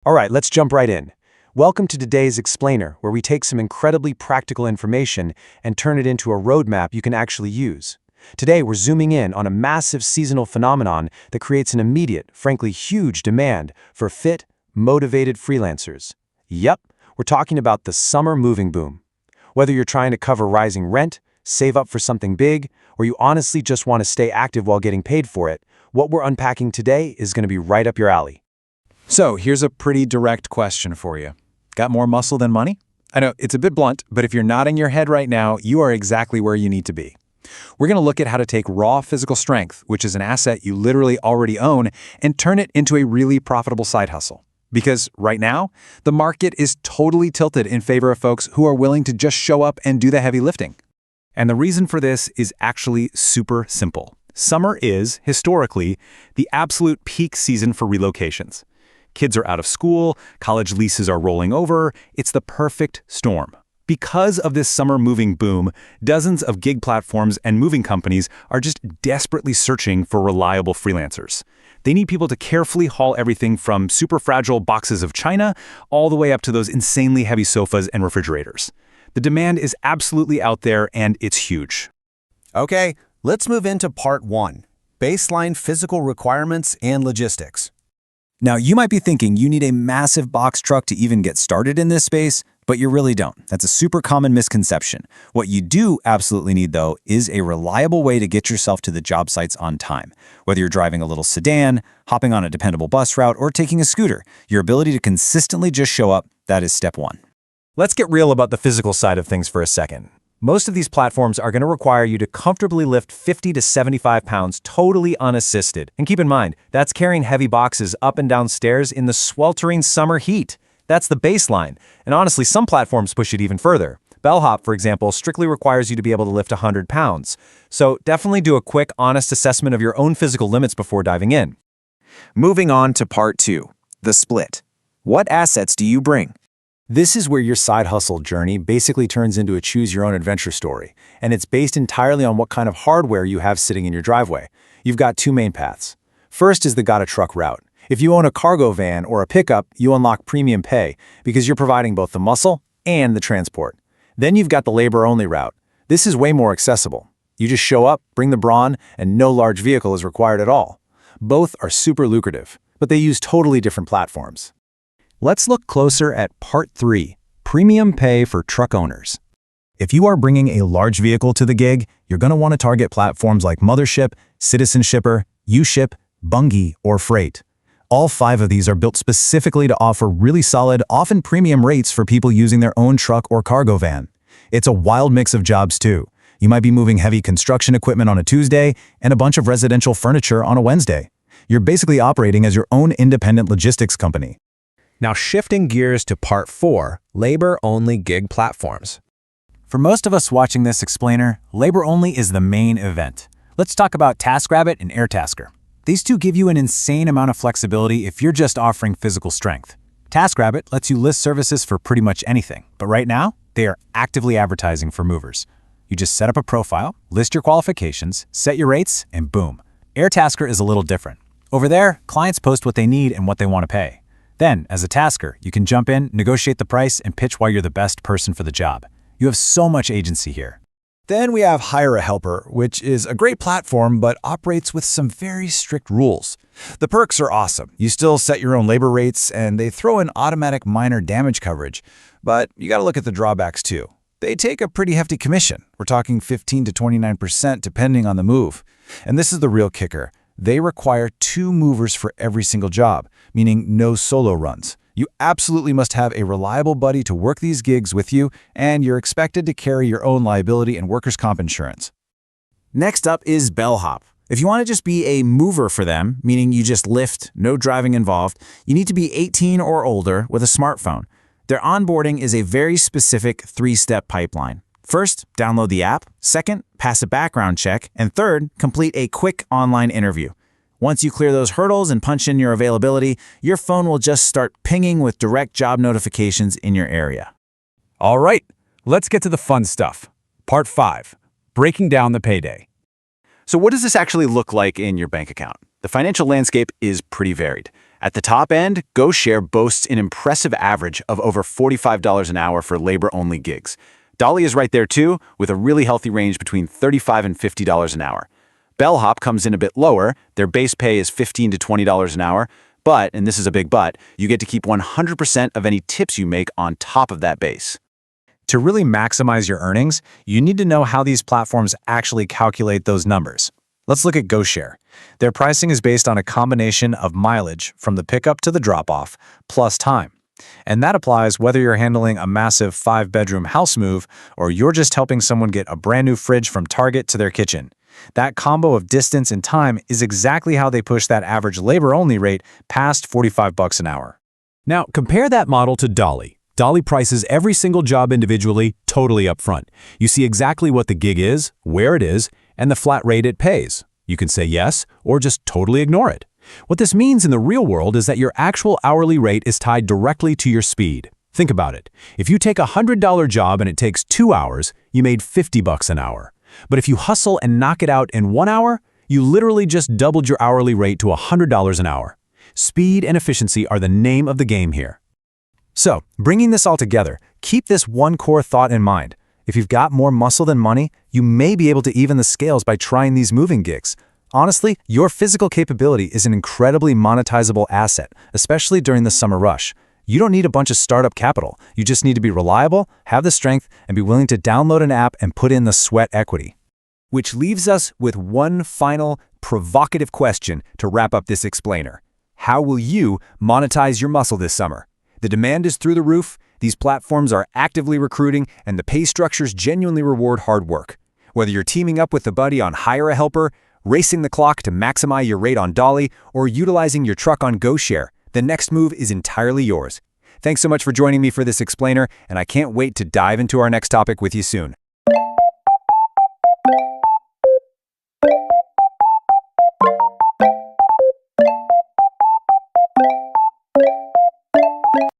All right, let's jump right in. Welcome to today's Explainer, where we take some incredibly practical information and turn it into a roadmap you can actually use. Today, we're zooming in on a massive seasonal phenomenon that creates an immediate, frankly huge demand for fit, motivated freelancers. Yep, we're talking about the summer moving boom. Whether you're trying to cover rising rent, save up for something big, or you honestly just want to stay active while getting paid for it, what we're unpacking today is going to be right up your alley. So here's a pretty direct question for you. Got more muscle than money? I know it's a bit blunt, but if you're nodding your head right now, you are exactly where you need to be. We're going to look at how to take raw physical strength, which is an asset you literally already own, and turn it into a really profitable side hustle. Because right now, the market is totally tilted in favor of folks who are willing to just show up and do the heavy lifting. And the reason for this is actually super simple. Summer is, historically, the absolute peak season for relocations. Kids are out of school, college leases are rolling over, it's the perfect storm. Because of this summer moving boom, dozens of gig platforms and moving companies are just desperately searching for reliable freelancers. They need people to carefully haul everything from super fragile boxes of china all the way up to those insanely heavy sofas and refrigerators. The demand is absolutely out there and it's huge. Okay, let's move into part 1, baseline physical requirements and logistics. Now, you might be thinking you need a massive box truck to even get started in this space, but you really don't. That's a super common misconception. What you do absolutely need, though, is a reliable way to get yourself to the job sites on time. Whether you're driving a little sedan, hopping on a dependable bus route, or taking a scooter, your ability to consistently just show up, that is step 1. Let's get real about the physical side of things for a second. Most of these platforms are going to require you to comfortably lift 50 to 75 pounds totally unassisted. And keep in mind, that's carrying heavy boxes up and down stairs in the sweltering summer heat. That's the baseline. And honestly, some platforms push it even further. Bellhop, for example, strictly requires you to be able to lift 100 pounds. So definitely do a quick, honest assessment of your own physical limits before diving in. Moving on to part 2, the split. What assets do you bring? This is where your side hustle journey basically turns into a choose-your-own-adventure story, and it's based entirely on what kind of hardware you have sitting in your driveway. You've got two main paths. First is the got-a-truck route. If you own a cargo van or a pickup, you unlock premium pay because you're providing both the muscle and the transport. Then you've got the labor-only route. This is way more accessible. You just show up, bring the brawn, and no large vehicle is required at all. Both are super lucrative, but they use totally different platforms. Let's look closer at Part 3, Premium Pay for Truck Owners. If you are bringing a large vehicle to the gig, you're going to want to target platforms like Mothership, Citizen Shipper, UShip, Bungii, or Freight. All 5 of these are built specifically to offer really solid, often premium rates for people using their own truck or cargo van. It's a wild mix of jobs too. You might be moving heavy construction equipment on a Tuesday and a bunch of residential furniture on a Wednesday. You're basically operating as your own independent logistics company. Now shifting gears to part 4, labor-only gig platforms. For most of us watching this explainer, labor-only is the main event. Let's talk about Taskrabbit and Airtasker. These two give you an insane amount of flexibility if you're just offering physical strength. Taskrabbit lets you list services for pretty much anything, but right now, they are actively advertising for movers. You just set up a profile, list your qualifications, set your rates, and boom. Airtasker is a little different. Over there, clients post what they need and what they want to pay. Then, as a tasker, you can jump in, negotiate the price, and pitch why you're the best person for the job. You have so much agency here. Then we have HireAHelper, which is a great platform but operates with some very strict rules. The perks are awesome. You still set your own labor rates, and they throw in automatic minor damage coverage. But you gotta look at the drawbacks too. They take a pretty hefty commission. We're talking 15 to 29% depending on the move. And this is the real kicker. They require 2 movers for every single job, meaning no solo runs. You absolutely must have a reliable buddy to work these gigs with you, and you're expected to carry your own liability and workers' comp insurance. Next up is Bellhop. If you want to just be a mover for them, meaning you just lift, no driving involved, you need to be 18 or older with a smartphone. Their onboarding is a very specific 3-step pipeline. First, download the app. Second, pass a background check. And third, complete a quick online interview. Once you clear those hurdles and punch in your availability, your phone will just start pinging with direct job notifications in your area. All right, let's get to the fun stuff. Part 5, breaking down the payday. So what does this actually look like in your bank account? The financial landscape is pretty varied. At the top end, GoShare boasts an impressive average of over $45 an hour for labor-only gigs. Dolly is right there too, with a really healthy range between $35 and $50 an hour. Bellhop comes in a bit lower. Their base pay is $15 to $20 an hour, but, and this is a big but, you get to keep 100% of any tips you make on top of that base. To really maximize your earnings, you need to know how these platforms actually calculate those numbers. Let's look at GoShare. Their pricing is based on a combination of mileage from the pickup to the drop-off, plus time. And that applies whether you're handling a massive 5-bedroom house move or you're just helping someone get a brand new fridge from Target to their kitchen. That combo of distance and time is exactly how they push that average labor-only rate past $45 an hour. Now, compare that model to Dolly. Dolly prices every single job individually, totally upfront. You see exactly what the gig is, where it is, and the flat rate it pays. You can say yes or just totally ignore it. What this means in the real world is that your actual hourly rate is tied directly to your speed. Think about it. If you take a $100 job and it takes 2 hours, you made $50 an hour. But if you hustle and knock it out in 1 hour, you literally just doubled your hourly rate to $100 an hour. Speed and efficiency are the name of the game here. So, bringing this all together, keep this one core thought in mind. If you've got more muscle than money, you may be able to even the scales by trying these moving gigs. Honestly, your physical capability is an incredibly monetizable asset, especially during the summer rush. You don't need a bunch of startup capital. You just need to be reliable, have the strength, and be willing to download an app and put in the sweat equity. Which leaves us with one final, provocative question to wrap up this explainer. How will you monetize your muscle this summer? The demand is through the roof, these platforms are actively recruiting, and the pay structures genuinely reward hard work. Whether you're teaming up with a buddy on HireAHelper, racing the clock to maximize your rate on Dolly, or utilizing your truck on GoShare, the next move is entirely yours. Thanks so much for joining me for this explainer, and I can't wait to dive into our next topic with you soon.